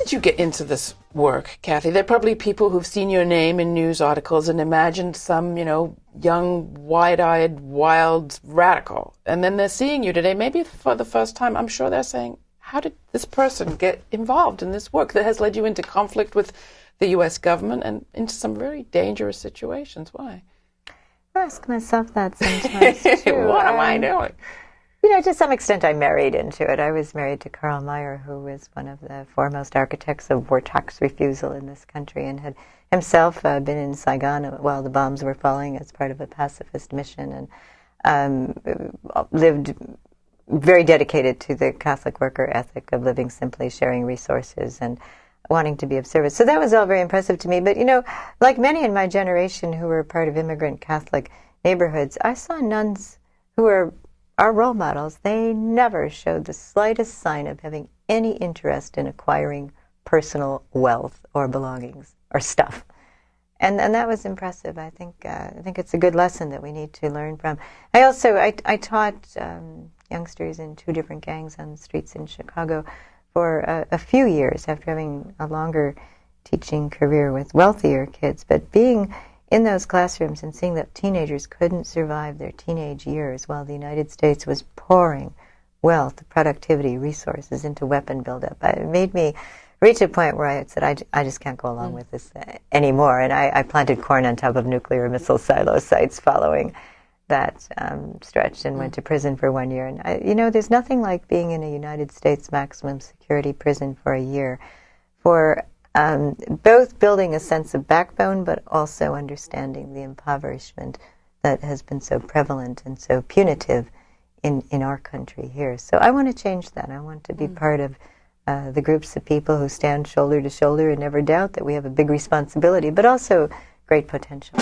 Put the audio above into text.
did you get into this work, Kathy? There are probably people who've seen your name in news articles and imagined some, young, wide-eyed, wild radical. And then they're seeing you today, maybe for the first time. I'm sure they're saying, how did this person get involved in this work that has led you into conflict with the U.S. government and into some very dangerous situations? Why? I ask myself that sometimes, too. What am I doing? To some extent, I married into it. I was married to Karl Mayer, who was one of the foremost architects of war tax refusal in this country, and had himself been in Saigon while the bombs were falling as part of a pacifist mission, and lived very dedicated to the Catholic worker ethic of living simply, sharing resources, and wanting to be of service. So that was all very impressive to me. But, like many in my generation who were part of immigrant Catholic neighborhoods, I saw nuns who were our role models. They never showed the slightest sign of having any interest in acquiring personal wealth or belongings or stuff. And that was impressive. I think it's a good lesson that we need to learn from. I taught youngsters in 2 different gangs on the streets in Chicago for a few years after having a longer teaching career with wealthier kids. But being in those classrooms and seeing that teenagers couldn't survive their teenage years while the United States was pouring wealth, productivity, resources into weapon buildup, it made me reach a point where I said, I just can't go along with this anymore. And I planted corn on top of nuclear missile silo sites following that stretch, and went to prison for 1 year. And, there's nothing like being in a United States maximum security prison for a year for both building a sense of backbone, but also understanding the impoverishment that has been so prevalent and so punitive in our country here. So I want to change that. I want to be part of the groups of people who stand shoulder to shoulder and never doubt that we have a big responsibility, but also great potential.